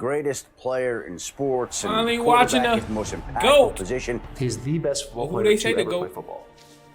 greatest player in sports, and Finally watching quarterback the is the most impactful GOAT. position. He's the best football Who player they to say the ever play GOAT? football.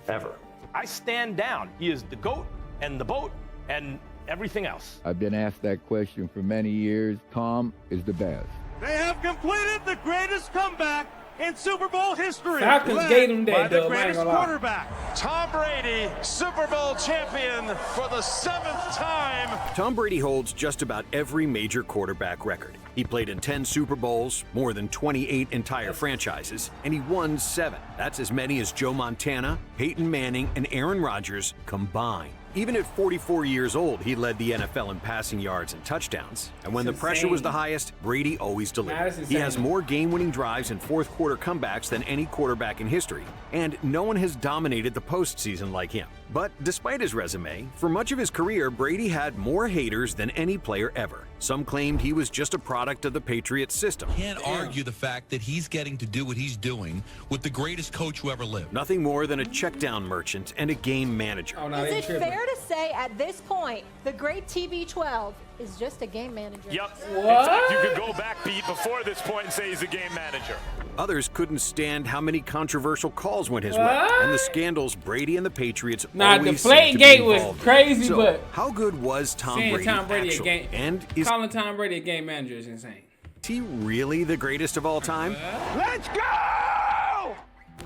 Ever. I stand down. He is the GOAT and the boat and everything else. I've been asked that question for many years. Tom is the best. They have completed the greatest comeback in Super Bowl history. Falcons gave him by that, the though. I ain't greatest gonna lie. quarterback. Tom Brady, Super Bowl champion for the 7th time. Tom Brady holds just about every major quarterback record. He played in 10 Super Bowls, more than 28 entire franchises, and he won 7. That's as many as Joe Montana, Peyton Manning, and Aaron Rodgers combined. Even at 44 years old, he led the NFL in passing yards and touchdowns. And when the pressure was the highest, Brady always delivered. He has more game-winning drives and fourth-quarter comebacks than any quarterback in history, and no one has dominated the postseason like him. But despite his resume, for much of his career, Brady had more haters than any player ever. Some claimed he was just a product of the Patriots system. Can't argue the fact that he's getting to do what he's doing with the greatest coach who ever lived. Nothing more than a check-down merchant and a game manager. Is it fair to say at this point, the great TB12 is just a game manager? Yep. What? In fact, you could go back, Pete, before this point and say he's a game manager. Others couldn't stand how many controversial calls went his way, and the scandals Brady and the Patriots always seemed to be Deflategate was involved in. crazy, So, but how good was Tom saying Brady Tom Brady actually? a game, And is calling Tom Brady a game manager is insane. he really the greatest of all time? Let's go!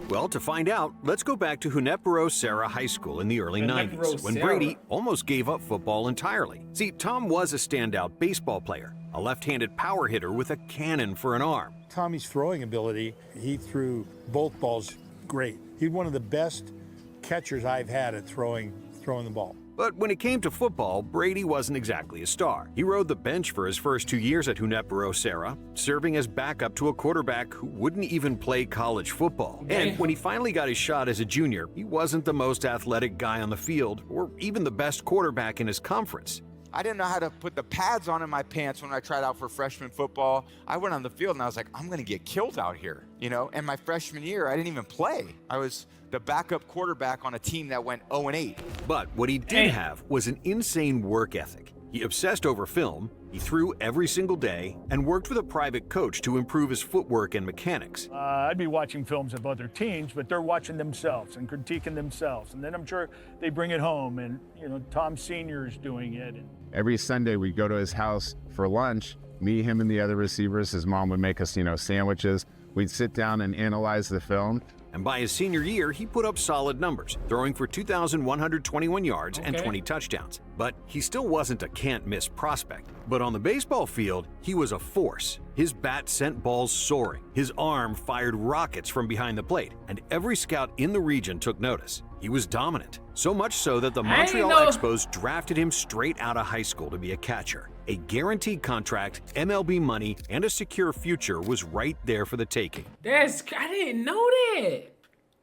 Well, to find out, let's go back to Hunepero Serra High School in the early 90s, when Brady almost gave up football entirely. See, Tom was a standout baseball player, a left-handed power hitter with a cannon for an arm. Tommy's throwing ability, he threw both balls great. He's one of the best catchers I've had at throwing the ball. But when it came to football, Brady wasn't exactly a star. He rode the bench for his first 2 years at Hunepero Serra, serving as backup to a quarterback who wouldn't even play college football. And when he finally got his shot as a junior, he wasn't the most athletic guy on the field or even the best quarterback in his conference. I didn't know how to put the pads on in my pants when I tried out for freshman football. I went on the field and I was like, I'm gonna get killed out here, you know? And my freshman year, I didn't even play. I was the backup quarterback on a team that went 0-8. But what he did have was an insane work ethic. He obsessed over film, he threw every single day, and worked with a private coach to improve his footwork and mechanics. I'd be watching films of other teams, but they're watching themselves and critiquing themselves. And then I'm sure they bring it home, and you know, Tom Sr. is doing it. Every Sunday we'd go to his house for lunch, me, him, and the other receivers. His mom would make us, sandwiches. We'd sit down and analyze the film. And by his senior year, he put up solid numbers, throwing for 2,121 yards and 20 touchdowns. But he still wasn't a can't-miss prospect. But on the baseball field, he was a force. His bat sent balls soaring. His arm fired rockets from behind the plate. And every scout in the region took notice. He was dominant. So much so that the Montreal Expos drafted him straight out of high school to be a catcher. A guaranteed contract, MLB money, and a secure future was right there for the taking. I didn't know that.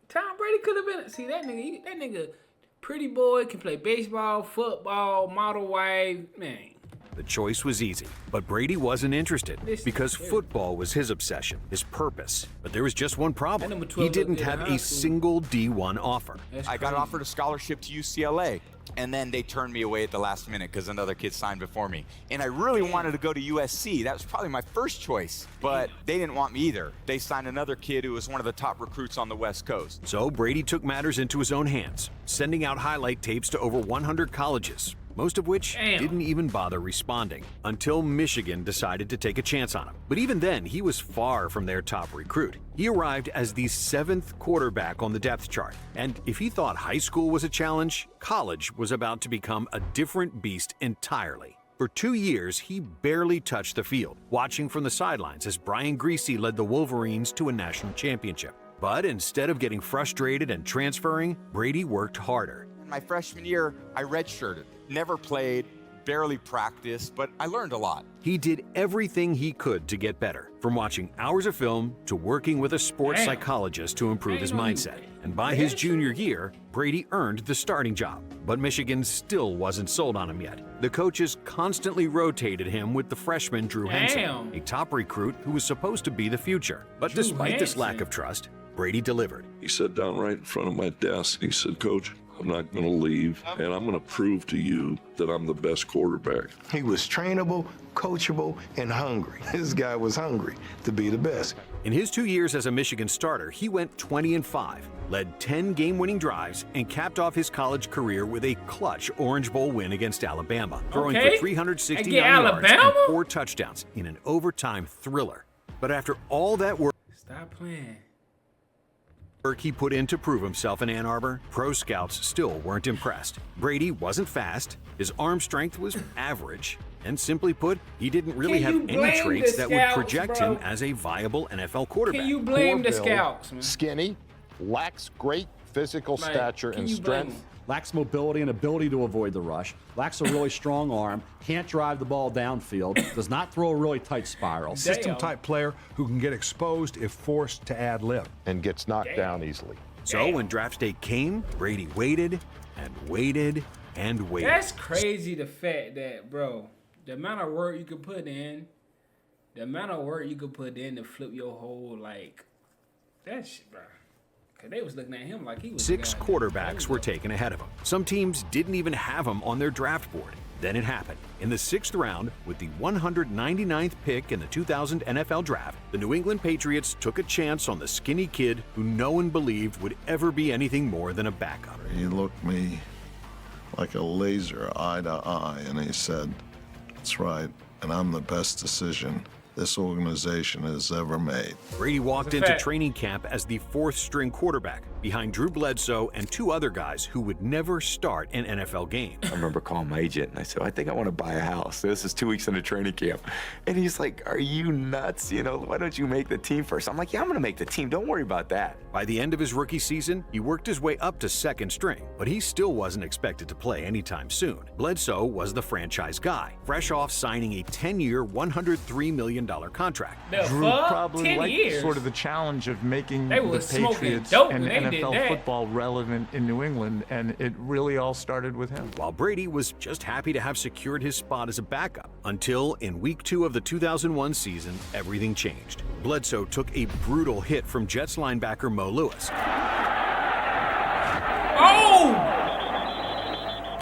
Tom Brady could have been. See that nigga, pretty boy, can play baseball, football, model wife, man. The choice was easy, but Brady wasn't interested because football was his obsession, his purpose. But there was just one problem. He didn't have a single D1 offer. I got offered a scholarship to UCLA, and then they turned me away at the last minute because another kid signed before me. And I really wanted to go to USC. That was probably my first choice, but they didn't want me either. They signed another kid who was one of the top recruits on the West Coast. So Brady took matters into his own hands, sending out highlight tapes to over 100 colleges, most of which didn't even bother responding, until Michigan decided to take a chance on him. But even then, he was far from their top recruit. He arrived as the 7th quarterback on the depth chart, and if he thought high school was a challenge, college was about to become a different beast entirely. For 2 years, he barely touched the field, watching from the sidelines as Brian Griese led the Wolverines to a national championship. But instead of getting frustrated and transferring, Brady worked harder. My freshman year, I redshirted. Never played, barely practiced, but I learned a lot. He did everything he could to get better, from watching hours of film to working with a sports psychologist to improve his mindset. And by his junior year, Brady earned the starting job. But Michigan still wasn't sold on him yet. The coaches constantly rotated him with the freshman Drew Henson, a top recruit who was supposed to be the future. But despite this lack of trust, Brady delivered. He sat down right in front of my desk. He said, "Coach, I'm not going to leave, and I'm going to prove to you that I'm the best quarterback. He was trainable, coachable, and hungry. This guy was hungry to be the best. In his 2 years as a Michigan starter, he went 20-5, led 10 game-winning drives, and capped off his college career with a clutch Orange Bowl win against Alabama, throwing for 369 yards and 4 touchdowns in an overtime thriller. But after all that work, stop playing. He put in to prove himself in Ann Arbor, pro scouts still weren't impressed. Brady wasn't fast, his arm strength was average, and simply put, he didn't really have any traits that would project him as a viable NFL quarterback. Can you blame the scouts, man? Skinny, lacks great physical stature and strength. Lacks mobility and ability to avoid the rush. Lacks a really strong arm. Can't drive the ball downfield. Does not throw a really tight spiral. System-type player who can get exposed if forced to ad lib. And gets knocked down easily. So when draft day came, Brady waited and waited and waited. That's crazy, the fact that, bro, the amount of work you could put in, to flip your whole, like, that shit, bro. Because they was looking at him like he was 6 quarterbacks were taken ahead of him. Some teams didn't even have him on their draft board. Then it happened. In the 6th round, with the 199th pick in the 2000 NFL Draft, the New England Patriots took a chance on the skinny kid who no one believed would ever be anything more than a backup. He looked me like a laser eye to eye, and he said, "That's right, and I'm the best decision this organization has ever made." Brady walked into training camp as the 4th-string quarterback, behind Drew Bledsoe and 2 other guys who would never start an NFL game. I remember calling my agent and I said, I think I want to buy a house. This is 2 weeks into training camp. And he's like, are you nuts? You know, why don't you make the team first? I'm like, yeah, I'm going to make the team. Don't worry about that. By the end of his rookie season, he worked his way up to 2nd string, but he still wasn't expected to play anytime soon. Bledsoe was the franchise guy, fresh off signing a 10-year, $103 million contract. Drew probably liked sort of the challenge of making the Patriots and NFL football relevant in New England, and it really all started with him. While Brady was just happy to have secured his spot as a backup, until in week 2 of the 2001 season, everything changed. Bledsoe took a brutal hit from Jets linebacker Mo Lewis.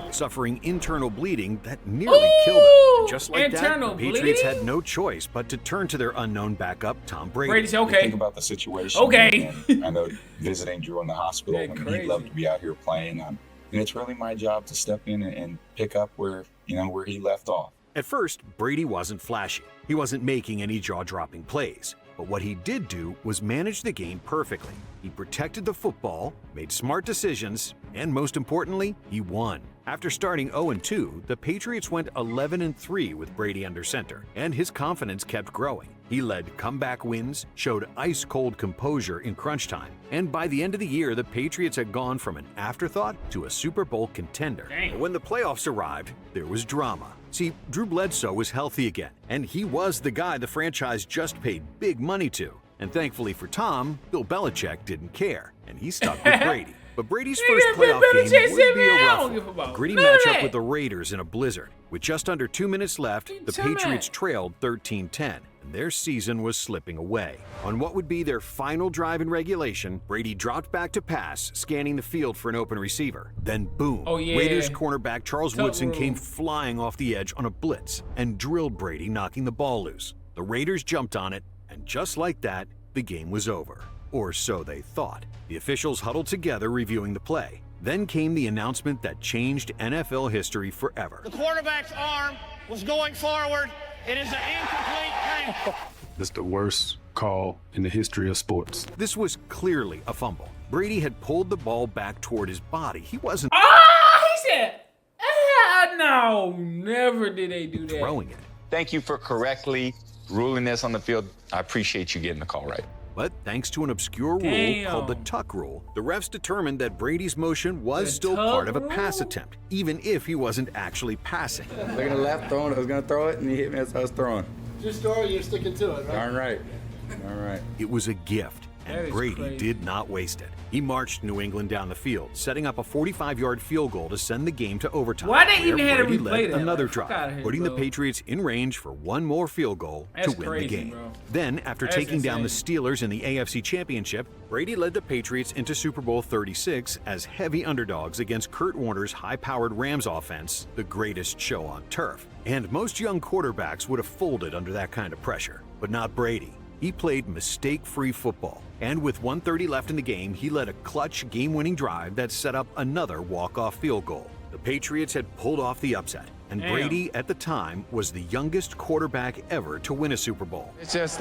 Suffering internal bleeding that nearly killed him. And just like that, the Patriots had no choice but to turn to their unknown backup, Tom Brady. Brady's okay. Think about the situation. Okay. And I know visiting Drew in the hospital, and he'd love to be out here playing. And it's really my job to step in and pick up where he left off. At first, Brady wasn't flashy. He wasn't making any jaw-dropping plays. But what he did do was manage the game perfectly. He protected the football, made smart decisions, and most importantly, he won. After starting 0-2, the Patriots went 11-3 with Brady under center, and his confidence kept growing. He led comeback wins, showed ice-cold composure in crunch time, and by the end of the year, the Patriots had gone from an afterthought to a Super Bowl contender. But when the playoffs arrived, there was drama. See, Drew Bledsoe was healthy again, and he was the guy the franchise just paid big money to. And thankfully for Tom, Bill Belichick didn't care, and he stuck with Brady. But Brady's first playoff game would be a rough one. Gritty matchup with the Raiders in a blizzard. With just under 2 minutes left, the Patriots trailed 13-10, and their season was slipping away. On what would be their final drive in regulation, Brady dropped back to pass, scanning the field for an open receiver. Then boom, Raiders cornerback Charles Woodson came flying off the edge on a blitz and drilled Brady, knocking the ball loose. The Raiders jumped on it, and just like that, the game was over. Or so they thought. The officials huddled together reviewing the play. Then came the announcement that changed NFL history forever. The quarterback's arm was going forward. It is an incomplete pass. That's the worst call in the history of sports. This was clearly a fumble. Brady had pulled the ball back toward his body. He wasn't he said, no, never did they do that. Throwing it. Thank you for correctly ruling this on the field. I appreciate you getting the call right. But thanks to an obscure rule called the tuck rule, the refs determined that Brady's motion was still part of a pass attempt, even if he wasn't actually passing. Looking at the left, throwing, I was going to throw it, and he hit me as I was throwing. Just throw it, you're sticking to it, right? Darn right. All right. It was a gift, And Brady did not waste it. He marched New England down the field, setting up a 45-yard field goal to send the game to overtime. Why they even had to Brady replay led that? another Like, fuck drive, outta here, putting the bro. Patriots in range for one more field goal That's to win crazy, the game. bro. Then, after That's taking down the insane. Steelers in the AFC Championship, Brady led the Patriots into Super Bowl 36 as heavy underdogs against Kurt Warner's high-powered Rams offense, the greatest show on turf. And most young quarterbacks would have folded under that kind of pressure, but not Brady. He played mistake-free football, and with 1:30 left in the game, he led a clutch game-winning drive that set up another walk-off field goal. The Patriots had pulled off the upset, and Damn. Brady, at the time, was the youngest quarterback ever to win a Super Bowl. It's just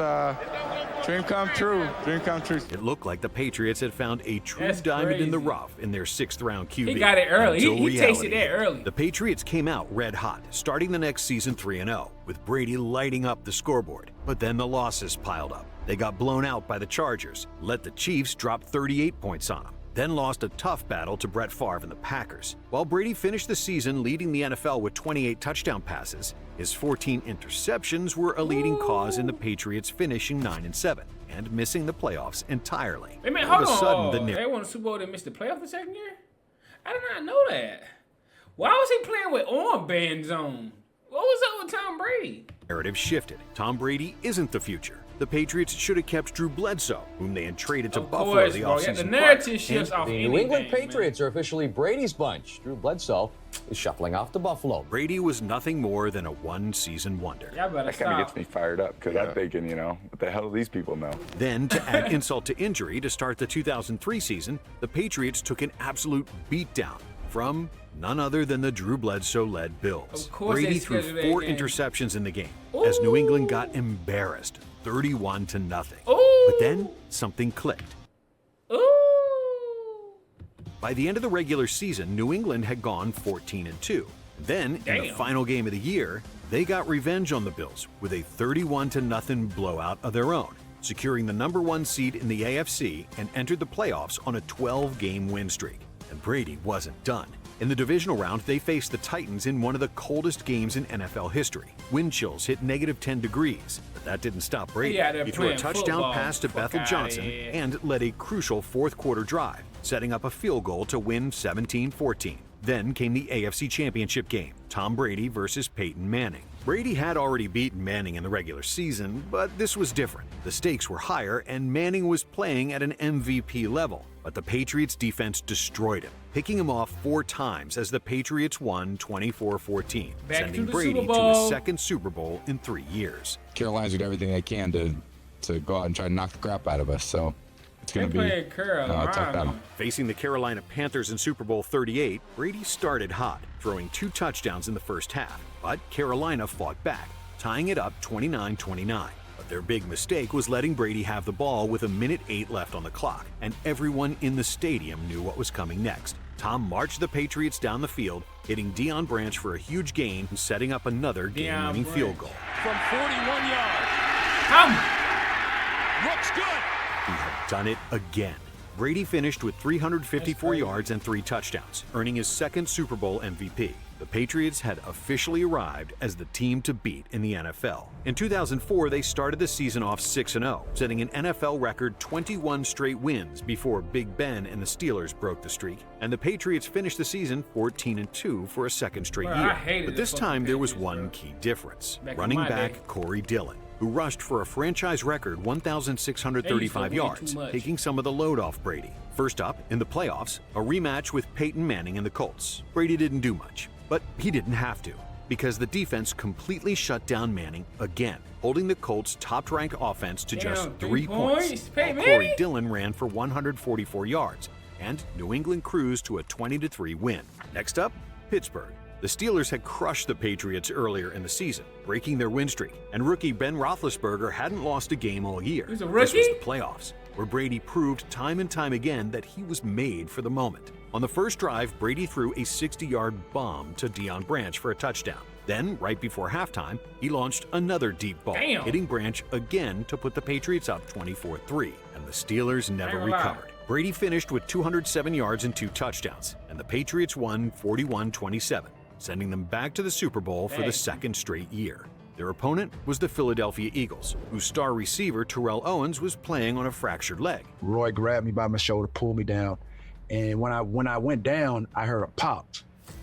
dream come true. Dream come true. It looked like the Patriots had found a true That's diamond in the crazy. rough in their 6th-round QB. He got it early. until He tasted reality that early. The Patriots came out red hot, starting the next season 3-0, with Brady lighting up the scoreboard. But then the losses piled up. They got blown out by the Chargers, let the Chiefs drop 38 points on them, then lost a tough battle to Brett Favre and the Packers. While Brady finished the season leading the NFL with 28 touchdown passes, his 14 interceptions were a leading cause in the Patriots finishing 9-7 and missing the playoffs entirely. Wait a minute, All hold of a sudden, on. the They won the Super Bowl. They missed the playoff the second year. I did not know that. Why was he playing with armbands on? What was up with Tom Brady? narrative shifted. Tom Brady isn't the future. The Patriots should have kept Drew Bledsoe, whom they had traded to Buffalo the offseason the prior. narrative shifts off The anything, New England man. Patriots are officially Brady's bunch. Drew Bledsoe is shuffling off to Buffalo. Brady was nothing more than a one-season wonder. Y'all better That kind of stop. gets me fired up because I'm thinking, what the hell do these people know? Then, to add insult to injury, to start the 2003 season, the Patriots took an absolute beatdown from none other than the Drew Bledsoe-led Bills. Of course Brady they threw scheduled 4 that game. interceptions in the game as New England got embarrassed, 31-0. Ooh. But then something clicked. By the end of the regular season, New England had gone 14-2. Then, in the final game of the year, they got revenge on the Bills with a 31-0 blowout of their own, securing the #1 seed in the AFC and entered the playoffs on a 12-game win streak. And Brady wasn't done. In the divisional round, they faced the Titans in one of the coldest games in NFL history. Wind chills hit -10 degrees, but that didn't stop Brady. Yeah, they're He threw a playing touchdown football. pass to Fuck Bethel outta Johnson here. and led a crucial fourth-quarter drive, setting up a field goal to win 17-14. Then came the AFC Championship game, Tom Brady versus Peyton Manning. Brady had already beaten Manning in the regular season, but this was different. The stakes were higher, and Manning was playing at an MVP level. But the Patriots' defense destroyed him, picking him off 4 times as the Patriots won 24-14, Back to sending the Brady Super to his Bowl. second Super Bowl in 3 years. Carolina's doing everything they can to go out and try to knock the crap out of us. So it's going to be a tough battle. Facing the Carolina Panthers in Super Bowl 38, Brady started hot, throwing 2 touchdowns in the first half. But Carolina fought back, tying it up 29-29. But their big mistake was letting Brady have the ball with 1:08 left on the clock, and everyone in the stadium knew what was coming next. Tom marched the Patriots down the field, hitting Deion Branch for a huge gain and setting up another game-winning field goal. From 41 yards. Looks good. He had done it again. Brady finished with 354 yards and 3 touchdowns, earning his second Super Bowl MVP. The Patriots had officially arrived as the team to beat in the NFL. In 2004, they started the season off 6-0, setting an NFL record 21 straight wins before Big Ben and the Steelers broke the streak, and the Patriots finished the season 14-2 for a second straight Bro, I year. hated But the this fucking time, there was one key difference. Back in Running my back day. Corey Dillon, who rushed for a franchise record 1,635 They used to win yards, too much. taking some of the load off Brady. First up, in the playoffs, a rematch with Peyton Manning and the Colts. Brady didn't do much, but he didn't have to, because the defense completely shut down Manning again, holding the Colts' top-ranked offense to just Damn, 3 3 points. points? While Peyton Corey Manning? Dillon ran for 144 yards, and New England cruised to a 20-3 win. Next up, Pittsburgh. The Steelers had crushed the Patriots earlier in the season, breaking their win streak, and rookie Ben Roethlisberger hadn't lost a game all year. He's a This was rookie? the playoffs, where Brady proved time and time again that he was made for the moment. On the first drive, Brady threw a 60-yard bomb to Deion Branch for a touchdown. Then, right before halftime, he launched another deep ball, Damn. hitting Branch again to put the Patriots up 24-3, and the Steelers never Ain't gonna lie. recovered. Brady finished with 207 yards and 2 touchdowns, and the Patriots won 41-27, sending them back to the Super Bowl for Hey. the second straight year. Their opponent was the Philadelphia Eagles, whose star receiver Terrell Owens was playing on a fractured leg. Roy grabbed me by my shoulder, pulled me down, and when I went down, I heard a pop.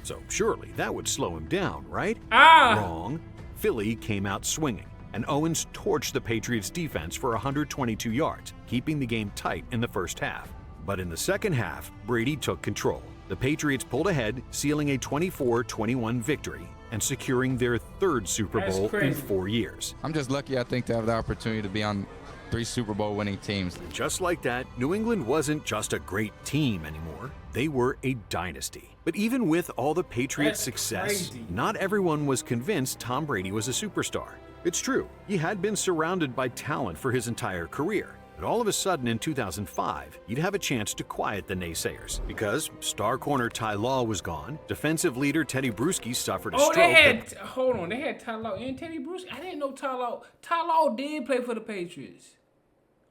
So surely that would slow him down, right? Wrong. Philly came out swinging, and Owens torched the Patriots defense for 122 yards, keeping the game tight in the first half. But in the second half, Brady took control. The Patriots pulled ahead, sealing a 24-21 victory and securing their third Super Bowl in 4 years. I'm just lucky, I think, to have the opportunity to be on 3 Super Bowl winning teams. Just like that, New England wasn't just a great team anymore. They were a dynasty. But even with all the Patriots' success, not everyone was convinced Tom Brady was a superstar. It's true, he had been surrounded by talent for his entire career. But all of a sudden in 2005, you'd have a chance to quiet the naysayers because star corner Ty Law was gone, defensive leader Teddy Bruschi suffered a stroke. They had Ty Law and Teddy Bruschi. I didn't know Ty Law. Ty Law did play for the Patriots.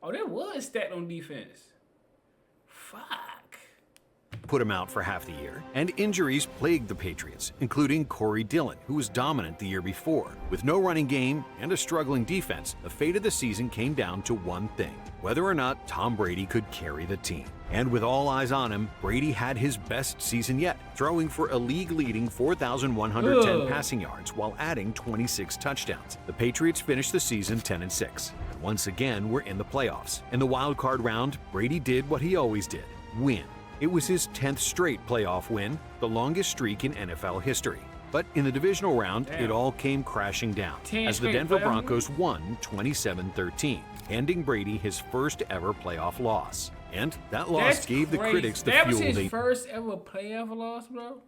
Oh, there was stat on defense. Fuck. Put him out for half the year, and injuries plagued the Patriots, including Corey Dillon, who was dominant the year before. With no running game and a struggling defense, the fate of the season came down to one thing: whether or not Tom Brady could carry the team. And with all eyes on him, Brady had his best season yet, throwing for a league-leading 4,110 passing yards while adding 26 touchdowns. The Patriots finished the season 10-6. Once again, we're in the playoffs. In the wild card round, Brady did what he always did: win. It was his 10th straight playoff win, the longest streak in NFL history. But in the divisional round, it all came crashing down as the Denver Broncos won 27-13, handing Brady his first ever playoff loss. And that loss gave the critics the fuel That was his first ever playoff loss, bro?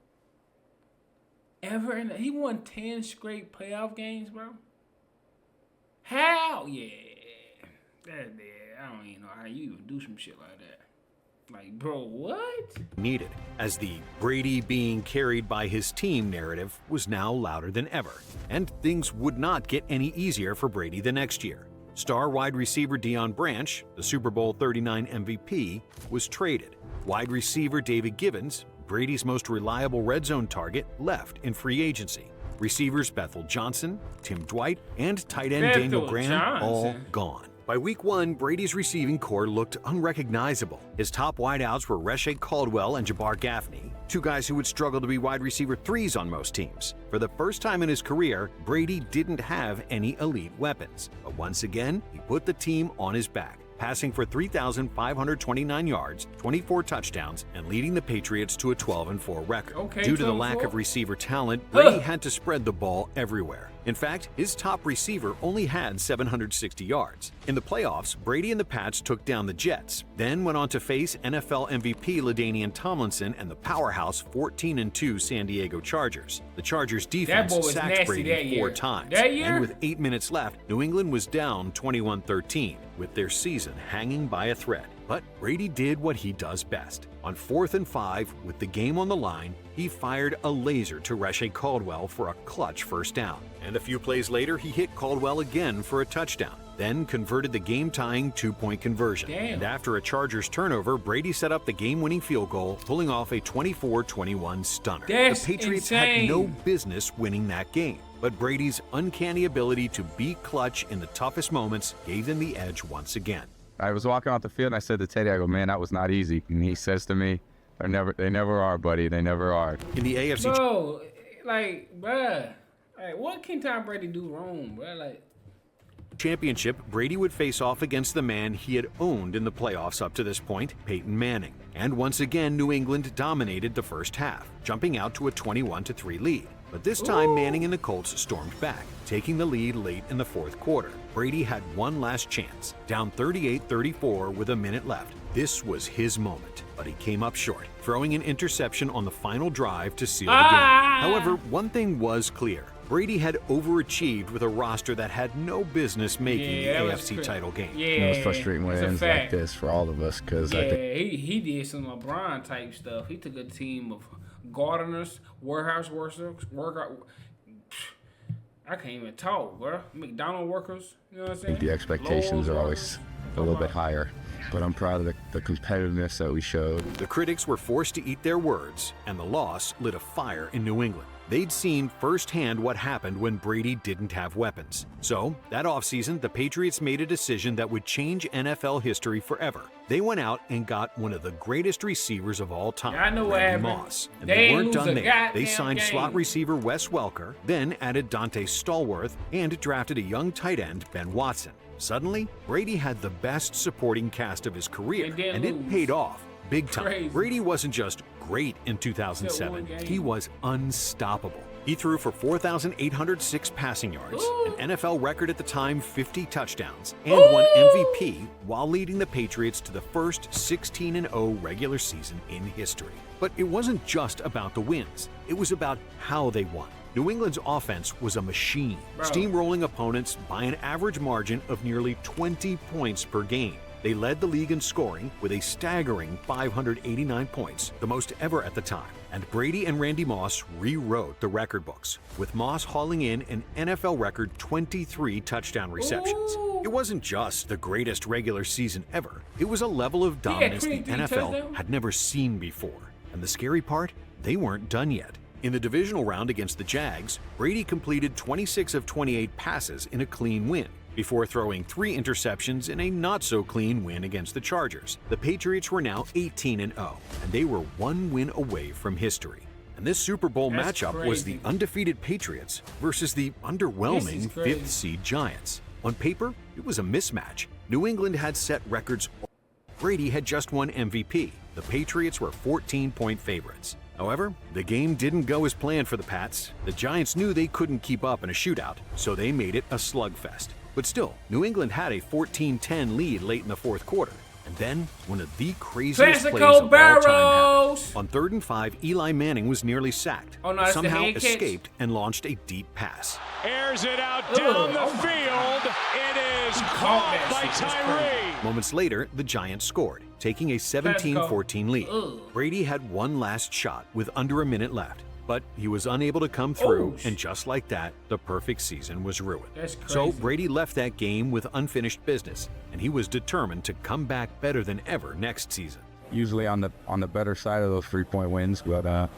Ever? He won 10 straight playoff games, bro? How? Yeah. I don't even know how you even do some shit like that. Like, bro, what? Needed, as the Brady being carried by his team narrative was now louder than ever. And things would not get any easier for Brady the next year. Star wide receiver Deion Branch, the Super Bowl 39 MVP, was traded. Wide receiver David Givens, Brady's most reliable red zone target, left in free agency. Receivers Bethel Johnson, Tim Dwight, and tight end Daniel Graham all gone. By week 1, Brady's receiving core looked unrecognizable. His top wideouts were Rashae Caldwell and Jabbar Gaffney, two guys who would struggle to be wide receiver 3s on most teams. For the first time in his career, Brady didn't have any elite weapons. But once again, he put the team on his back, passing for 3,529 yards, 24 touchdowns, and leading the Patriots to a 12-4 record. Due to the lack of receiver talent, Brady had to spread the ball everywhere. In fact, his top receiver only had 760 yards. In the playoffs, Brady and the Pats took down the Jets, then went on to face NFL MVP LaDainian Tomlinson and the powerhouse 14-2 San Diego Chargers. The Chargers defense sacked Brady 4 times, and with 8 minutes left, New England was down 21-13, with their season hanging by a thread. But Brady did what he does best. On 4th and 5, with the game on the line, he fired a laser to Rashae Caldwell for a clutch first down. And a few plays later, he hit Caldwell again for a touchdown, then converted the game-tying 2-point conversion. And after a Chargers turnover, Brady set up the game-winning field goal, pulling off a 24-21 stunner. The Patriots had no business winning that game. But Brady's uncanny ability to be clutch in the toughest moments gave them the edge once again. I was walking off the field and I said to Teddy, I go, man, that was not easy. And he says to me, they never are, buddy. They never are. In the AFC... Bro, like, bruh. Like, what can Tom Brady do wrong, bruh? Like... Championship, Brady would face off against the man he had owned in the playoffs up to this point, Peyton Manning. And once again, New England dominated the first half, jumping out to a 21-3 lead. But this time, Manning and the Colts stormed back, taking the lead late in the fourth quarter. Brady had one last chance, down 38-34 with a minute left. This was his moment, but he came up short, throwing an interception on the final drive to seal the game. However, one thing was clear. Brady had overachieved with a roster that had no business making the AFC title game. It was frustrating when it ends like this for all of us, because I think he did some LeBron type stuff. He took a team of gardeners, warehouse workers, I can't even talk, bro. McDonald workers, you know what I'm saying? the expectations are always a little bit higher, but I'm proud of the competitiveness that we showed. The critics were forced to eat their words, and the loss lit a fire in New England. They'd seen firsthand what happened when Brady didn't have weapons. So, that offseason, the Patriots made a decision that would change NFL history forever. They went out and got one of the greatest receivers of all time, I know what Randy happened. Moss. And They they ain't weren't lose done a there. They goddamn signed game. slot receiver Wes Welker, then added Dante Stallworth, and drafted a young tight end, Ben Watson. Suddenly, Brady had the best supporting cast of his career, and it paid off big time. Crazy. Brady wasn't just great in 2007, he was unstoppable. He threw for 4,806 passing yards, an NFL record at the time 50 touchdowns, and won MVP while leading the Patriots to the first 16-0 regular season in history. But it wasn't just about the wins, it was about how they won. New England's offense was a machine, steamrolling opponents by an average margin of nearly 20 points per game. They led the league in scoring with a staggering 589 points, the most ever at the time. And Brady and Randy Moss rewrote the record books, with Moss hauling in an NFL record 23 touchdown receptions. It wasn't just the greatest regular season ever, it was a level of dominance the NFL had never seen before. And the scary part, they weren't done yet. In the divisional round against the Jags, Brady completed 26 of 28 passes in a clean win, before throwing 3 interceptions in a not-so-clean win against the Chargers. The Patriots were now 18-0, and they were 1 win away from history. And this Super Bowl matchup was the undefeated Patriots versus the underwhelming 5th seed Giants. On paper, it was a mismatch. New England had set records. Brady had just won MVP. The Patriots were 14-point favorites. However, the game didn't go as planned for the Pats. The Giants knew they couldn't keep up in a shootout, so they made it a slugfest. But still, New England had a 14-10 lead late in the fourth quarter. And then, one of the craziest plays of all time happened. On 3rd and 5, Eli Manning was nearly sacked, but somehow escaped and launched a deep pass. Airs it out down the field. It is caught by Tyree. Moments later, the Giants scored, taking a 17-14 lead. Brady had one last shot with under a minute left, but he was unable to come through, and just like that, the perfect season was ruined. So Brady left that game with unfinished business, and he was determined to come back better than ever next season. Usually on the better side of those 3-point wins, but I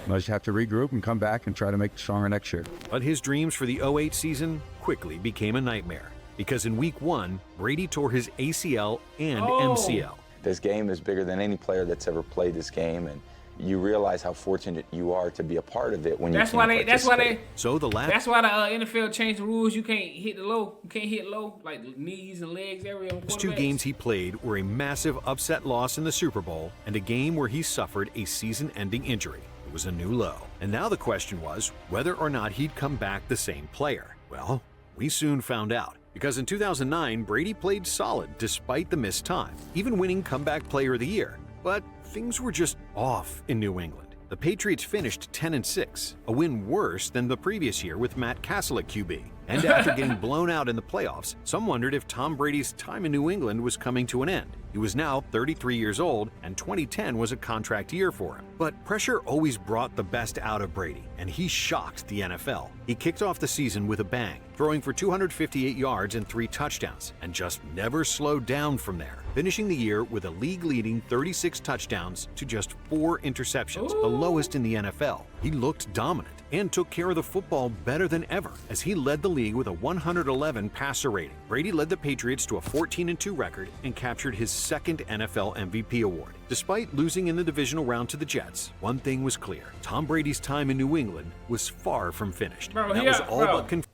just have to regroup and come back and try to make it stronger next year. But his dreams for the 08 season quickly became a nightmare, because in week 1, Brady tore his ACL and MCL. This game is bigger than any player that's ever played this game, and you realize how fortunate you are to be a part of it when you can participate. That's why the NFL changed the rules. You can't hit the low. You can't hit low, like the knees and legs area. The 2 games he played were a massive upset loss in the Super Bowl and a game where he suffered a season-ending injury. It was a new low. And now the question was whether or not he'd come back the same player. Well, we soon found out. Because in 2009, Brady played solid despite the missed time, even winning Comeback Player of the Year. But things were just off in New England. The Patriots finished 10-6, a win worse than the previous year with Matt Castle at QB. And after getting blown out in the playoffs, some wondered if Tom Brady's time in New England was coming to an end. He was now 33 years old, and 2010 was a contract year for him. But pressure always brought the best out of Brady, and he shocked the NFL. He kicked off the season with a bang, throwing for 258 yards and 3 touchdowns, and just never slowed down from there, finishing the year with a league-leading 36 touchdowns to just 4 interceptions, the lowest in the NFL. He looked dominant and took care of the football better than ever as he led the league with a 111 passer rating. Brady led the Patriots to a 14-2 record and captured his 2nd NFL MVP award. Despite losing in the divisional round to the Jets, one thing was clear. Tom Brady's time in New England was far from finished. Bro, that was all but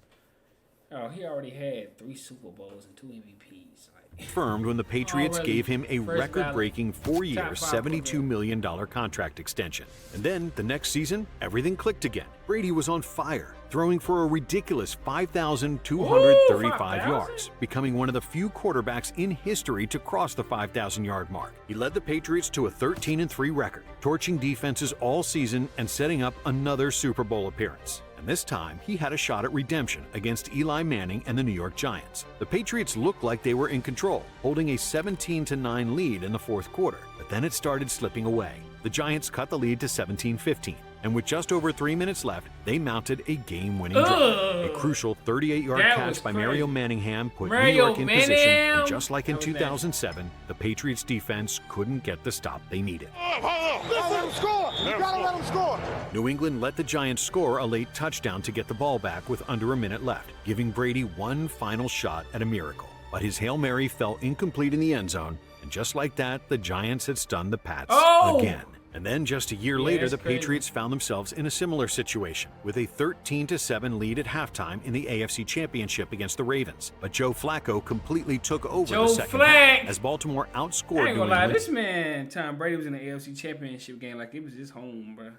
he already had 3 Super Bowls and 2 MVPs. confirmed when the Patriots gave him a record-breaking 4-year, $72 million contract extension. And then, the next season, everything clicked again. Brady was on fire, throwing for a ridiculous 5,235 yards, becoming one of the few quarterbacks in history to cross the 5,000-yard mark. He led the Patriots to a 13-3 record, torching defenses all season and setting up another Super Bowl appearance. And this time, he had a shot at redemption against Eli Manning and the New York Giants. The Patriots looked like they were in control, holding a 17-9 lead in the fourth quarter, but then it started slipping away. The Giants cut the lead to 17-15. And with just over 3 minutes left, they mounted a game-winning drive. A crucial 38-yard catch by Mario Manningham put New York in position. And just like in 2007, the Patriots defense couldn't get the stop they needed. Let him score. You gotta let him score. New England let the Giants score a late touchdown to get the ball back with under a minute left, giving Brady one final shot at a miracle. But his Hail Mary fell incomplete in the end zone, and just like that, the Giants had stunned the Pats again. And then just a year later, the Patriots found themselves in a similar situation with a 13-7 lead at halftime in the AFC Championship against the Ravens. But Joe Flacco completely took over the second half as Baltimore outscored I ain't New gonna lie, England. this man, Tom Brady, was in the AFC Championship game like it was his home, bro.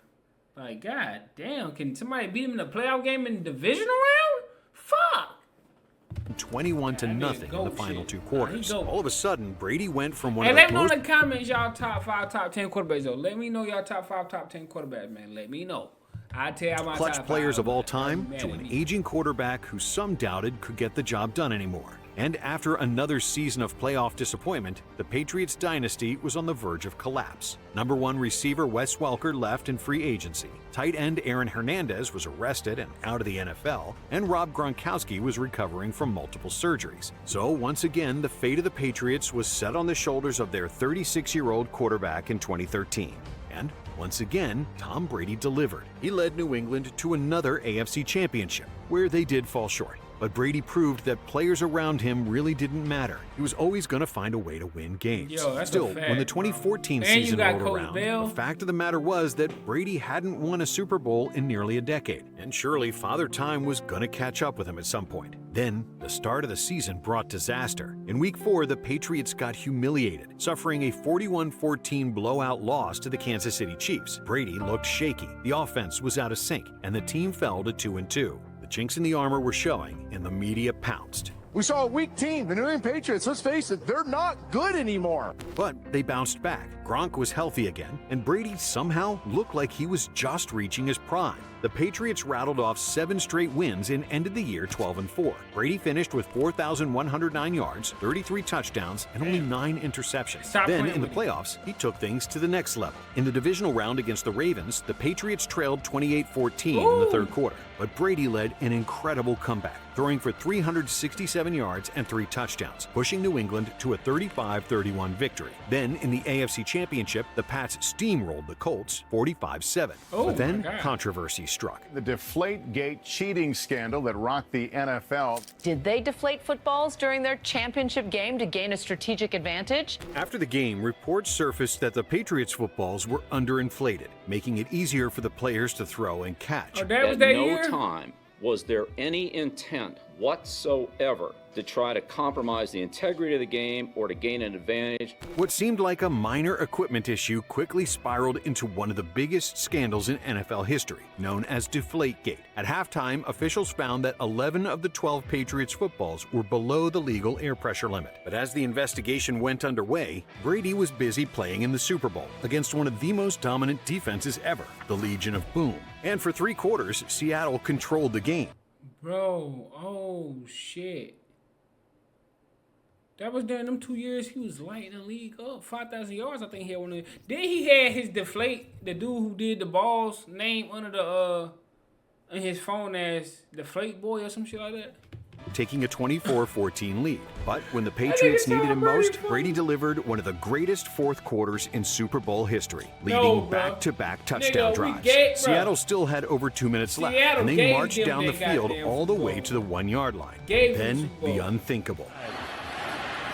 Like, god damn, can somebody beat him in the playoff game in the divisional round? Fuck. 21-0 in the final two quarters. All of a sudden, Brady went from one of Let the me know most in the comments y'all top 5, top 10 quarterbacks, though. Let me know y'all top 5, top 10 quarterbacks, man. Let me know. I tell y'all my clutch top players 5, of all man. time to an aging quarterback who some doubted could get the job done anymore. And after another season of playoff disappointment, the Patriots dynasty was on the verge of collapse. Number 1 receiver Wes Welker left in free agency. Tight end Aaron Hernandez was arrested and out of the NFL, and Rob Gronkowski was recovering from multiple surgeries. So once again, the fate of the Patriots was set on the shoulders of their 36-year-old quarterback in 2013. And once again, Tom Brady delivered. He led New England to another AFC championship, where they did fall short. But Brady proved that players around him really didn't matter. He was always going to find a way to win games. Still, when the 2014 season rolled around, the fact of the matter was that Brady hadn't won a Super Bowl in nearly a decade. And surely Father Time was going to catch up with him at some point. Then, the start of the season brought disaster. In Week 4, the Patriots got humiliated, suffering a 41-14 blowout loss to the Kansas City Chiefs. Brady looked shaky, the offense was out of sync, and the team fell to 2-2. The chinks in the armor were showing, and the media pounced. We saw a weak team. The New England Patriots, let's face it, they're not good anymore. But they bounced back. Gronk was healthy again, and Brady somehow looked like he was just reaching his prime. The Patriots rattled off 7 straight wins and ended the year 12-4. Brady finished with 4,109 yards, 33 touchdowns, and only 9 interceptions. Then, in the playoffs, he took things to the next level. In the divisional round against the Ravens, the Patriots trailed 28-14 in the third quarter. But Brady led an incredible comeback, throwing for 367 yards and 3 touchdowns, pushing New England to a 35-31 victory. Then, in the AFC Championship, the Pats steamrolled the Colts 45-7. But then, controversy struck. The Deflategate cheating scandal that rocked the NFL. Did they deflate footballs during their championship game to gain a strategic advantage? After the game, reports surfaced that the Patriots footballs were underinflated, making it easier for the players to throw and catch. At no time was there any intent whatsoever to try to compromise the integrity of the game or to gain an advantage. What seemed like a minor equipment issue quickly spiraled into one of the biggest scandals in NFL history, known as Deflategate. At halftime, officials found that 11 of the 12 Patriots footballs were below the legal air pressure limit. But as the investigation went underway, Brady was busy playing in the Super Bowl against one of the most dominant defenses ever, the Legion of Boom. And for 3 quarters, Seattle controlled the game. Bro, oh shit. That was during them 2 years he was lighting the league up. 5,000 yards, I think he had one of them. Then he had his Deflate, the dude who did the balls, name under the in his phone as Deflate Boy or some shit like that. Taking a 24-14 lead. But when the Patriots needed him most, Brady delivered one of the greatest fourth quarters in Super Bowl history, leading back-to-back touchdown drives. Seattle still had over 2 minutes left, and they marched down the field all the way to the 1-yard line. Then the unthinkable.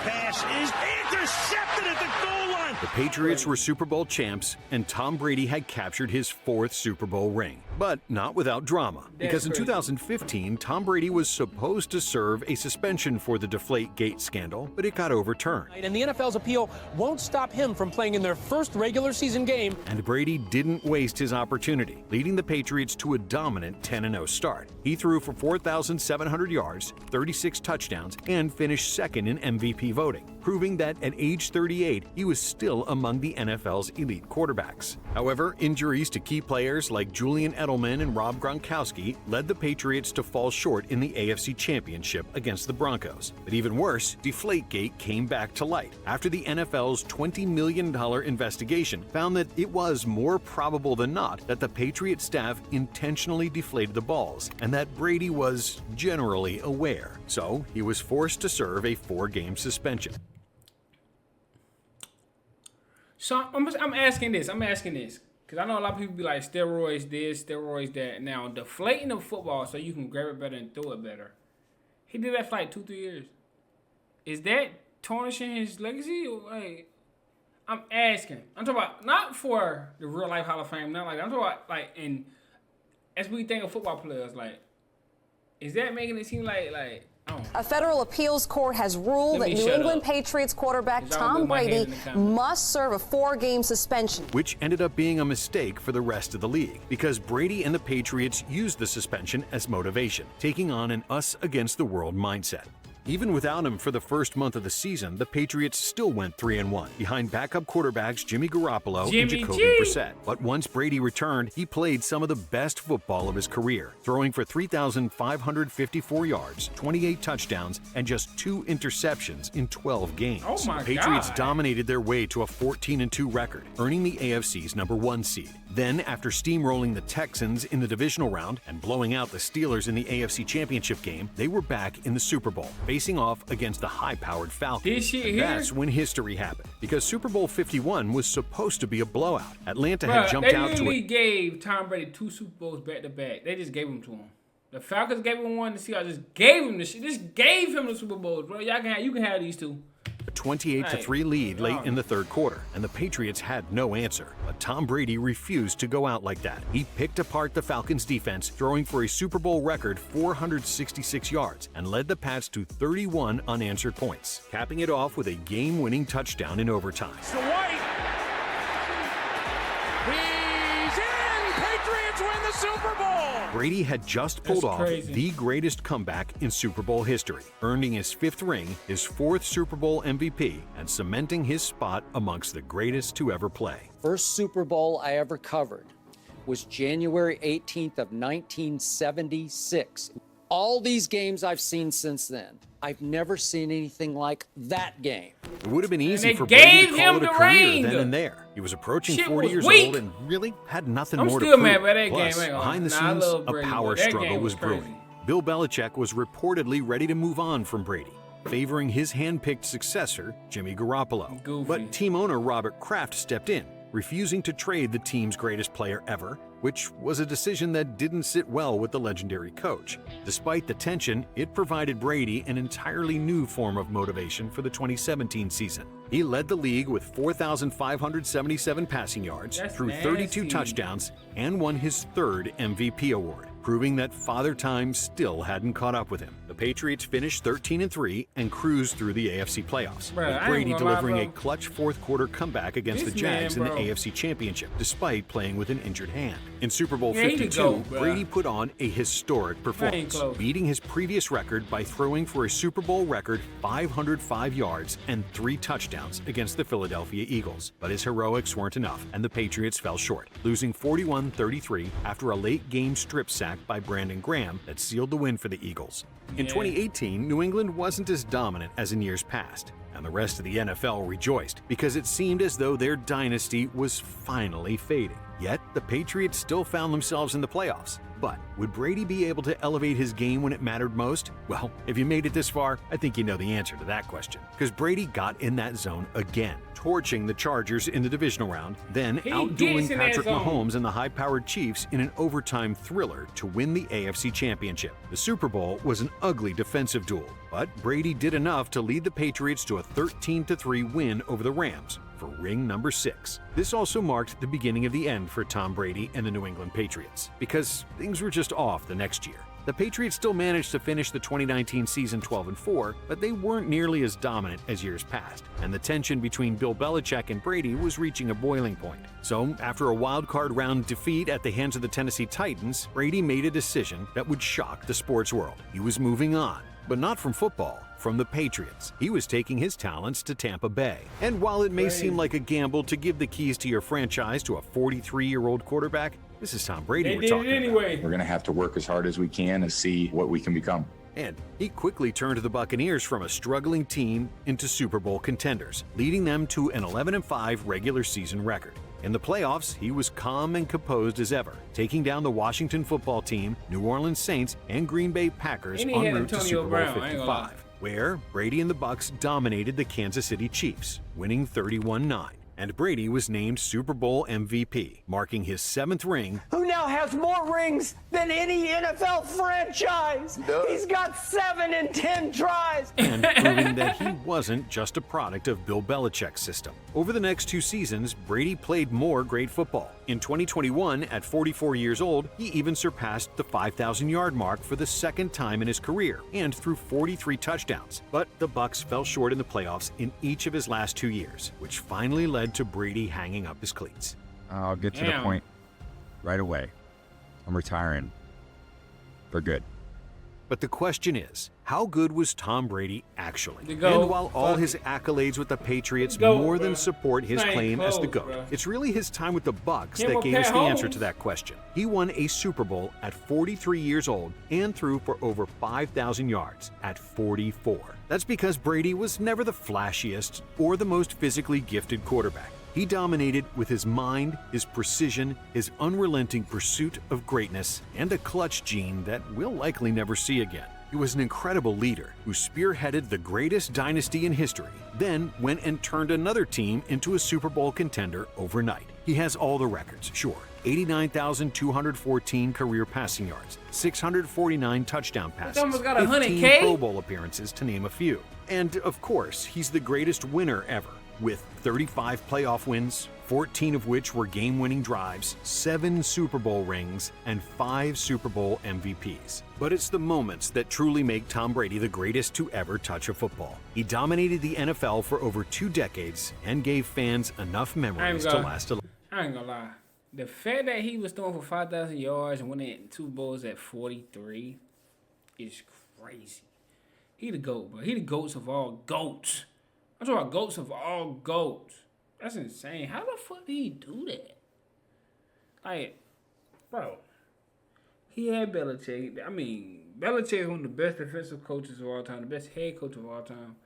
Pass is intercepted at the goal line. The Patriots were Super Bowl champs, and Tom Brady had captured his 4th Super Bowl ring. But not without drama, because in 2015, Tom Brady was supposed to serve a suspension for the Deflategate scandal, but it got overturned. And the NFL's appeal won't stop him from playing in their first regular season game. And Brady didn't waste his opportunity, leading the Patriots to a dominant 10-0 start. He threw for 4,700 yards, 36 touchdowns, and finished second in MVP voting. proving that at age 38, he was still among the NFL's elite quarterbacks. However, injuries to key players like Julian Edelman and Rob Gronkowski led the Patriots to fall short in the AFC Championship against the Broncos. But even worse, Deflategate came back to light after the NFL's $20 million investigation found that it was more probable than not that the Patriot staff intentionally deflated the balls and that Brady was generally aware. So he was forced to serve a 4-game suspension. So I'm asking this, because I know a lot of people be like, steroids this, steroids that. Now, deflating the football so you can grab it better and throw it better. He did that for like 2-3 years. Is that tarnishing his legacy? Like, I'm asking. I'm talking about, not for the real life Hall of Fame, not like that. I'm talking about, like, as we think of football players, like, is that making it seem like a federal appeals court has ruled that New England Patriots quarterback Tom Brady must serve a 4-game suspension. Which ended up being a mistake for the rest of the league, because Brady and the Patriots used the suspension as motivation, taking on an us-against-the-world mindset. Even without him for the first month of the season, the Patriots still went 3-1, behind backup quarterbacks Jimmy Garoppolo and Jacoby Brissett. But once Brady returned, he played some of the best football of his career, throwing for 3,554 yards, 28 touchdowns, and just 2 interceptions in 12 games. Oh my God. The Patriots God. dominated their way to a 14-2 record, earning the AFC's #1 seed. Then, after steamrolling the Texans in the divisional round and blowing out the Steelers in the AFC Championship game, they were back in the Super Bowl, facing off against the high-powered Falcons. That's when history happened, because Super Bowl 51 was supposed to be a blowout. Atlanta had jumped out to They literally gave Tom Brady 2 Super Bowls back-to-back. They just gave them to him. The Falcons gave him one. The Seahawks just gave him the shit. Just gave him the Super Bowls, bro. You can have these 2. A 28-3 lead late in the third quarter, and the Patriots had no answer. But Tom Brady refused to go out like that. He picked apart the Falcons' defense, throwing for a Super Bowl record 466 yards, and led the Pats to 31 unanswered points, capping it off with a game-winning touchdown in overtime. To White. He's in! Patriots win the Super Bowl! Brady had just pulled off the greatest comeback in Super Bowl history, earning his 5th ring, his 4th Super Bowl MVP, and cementing his spot amongst the greatest to ever play. First Super Bowl I ever covered was January 18th of 1976. All these games I've seen since then, I've never seen anything like that game. It would have been easy for Brady to call it a career then and there. He was approaching 40 years old and really had nothing more to prove. Mad by that Plus, game. behind the scenes, a power struggle was brewing. Bill Belichick was teportedly ready to move on from Brady, favoring his hand-picked successor, Jimmy Garoppolo. But team owner Robert Kraft stepped in, refusing to trade the team's greatest player ever, which was a decision that didn't sit well with the legendary coach. Despite the tension, it provided Brady an entirely new form of motivation for the 2017 season. He led the league with 4,577 passing yards, threw 32 touchdowns, and won his 3rd MVP award, proving that Father Time still hadn't caught up with him. The Patriots finished 13-3 and cruised through the AFC playoffs, with Brady delivering a clutch 4th quarter comeback against the Jags in the AFC Championship, despite playing with an injured hand. In Super Bowl 52, Brady put on a historic performance, beating his previous record by throwing for a Super Bowl record 505 yards and 3 touchdowns against the Philadelphia Eagles. But his heroics weren't enough, and the Patriots fell short, losing 41-33 after a late-game strip sack by Brandon Graham that sealed the win for the Eagles. In 2018, New England wasn't as dominant as in years past, and the rest of the NFL rejoiced because it seemed as though their dynasty was finally fading. Yet, the Patriots still found themselves in the playoffs. But would Brady be able to elevate his game when it mattered most? Well, if you made it this far, I think you know the answer to that question. Because Brady got in that zone again, torching the Chargers in the divisional round, then outdueling Patrick Mahomes and the high-powered Chiefs in an overtime thriller to win the AFC Championship. The Super Bowl was an ugly defensive duel, but Brady did enough to lead the Patriots to a 13-3 win over the Rams for ring number 6. This also marked the beginning of the end for Tom Brady and the New England Patriots, because things were just off the next year. The Patriots still managed to finish the 2019 season 12-4, but they weren't nearly as dominant as years past, and the tension between Bill Belichick and Brady was reaching a boiling point. So, after a wild-card round defeat at the hands of the Tennessee Titans, Brady made a decision that would shock the sports world. He was moving on, But not from football, from the Patriots. He was taking his talents to Tampa Bay. And while it may seem like a gamble to give the keys to your franchise to a 43-year-old quarterback, this is Tom Brady we're talking about. We're going to have to work as hard as we can to see what we can become. And he quickly turned to the Buccaneers from a struggling team into Super Bowl contenders, leading them to an 11-5 regular season record. In the playoffs, he was calm and composed as ever, taking down the Washington football team, New Orleans Saints, and Green Bay Packers en route to Super Bowl 55, where Brady and the Bucs dominated the Kansas City Chiefs, winning 31-9. And Brady was named Super Bowl MVP, marking his 7th ring. Who now has more rings than any NFL franchise? He's got 7 in 10 tries. And proving that he wasn't just a product of Bill Belichick's system. Over the next 2 seasons, Brady played more great football. In 2021, at 44 years old, he even surpassed the 5,000-yard mark for the 2nd time in his career and threw 43 touchdowns. But the Bucs fell short in the playoffs in each of his last 2 years, which finally led to Brady hanging up his cleats. I'll get to the point right away. I'm retiring for good. But the question is, how good was Tom Brady actually? And while all his accolades with the Patriots more than support his claim as the GOAT, it's really his time with the Bucs that gave us the answer to that question. He won a Super Bowl at 43 years old and threw for over 5,000 yards at 44. That's because Brady was never the flashiest or the most physically gifted quarterback. He dominated with his mind, his precision, his unrelenting pursuit of greatness, and a clutch gene that we'll likely never see again. He was an incredible leader who spearheaded the greatest dynasty in history, then went and turned another team into a Super Bowl contender overnight. He has all the records, sure. 89,214 career passing yards, 649 touchdown passes, 15 Pro Bowl appearances, to name a few. And of course, he's the greatest winner ever, with 35 playoff wins, 14 of which were game-winning drives, 7 Super Bowl rings, and 5 Super Bowl MVPs. But it's the moments that truly make Tom Brady the greatest to ever touch a football. He dominated the NFL for over 2 decades and gave fans enough memories to last a life. I ain't gonna lie. The fact that he was throwing for 5,000 yards and winning 2 Bowls at 43 is crazy. He the GOAT, bro. He the GOATs of all GOATs. I'm talking about GOATs of all GOATs. That's insane. How the fuck did he do that? Like, bro, he had Belichick. I mean, Belichick is one of the best defensive coaches of all time, the best head coach of all time.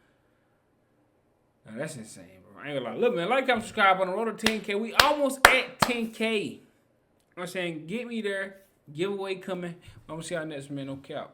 Now, that's insane, bro. I ain't gonna lie. Look, man, like, comment, subscribe on the road to 10K. We almost at 10K. You know what I'm saying? Get me there. Giveaway coming. I'm gonna see y'all next, man. No cap.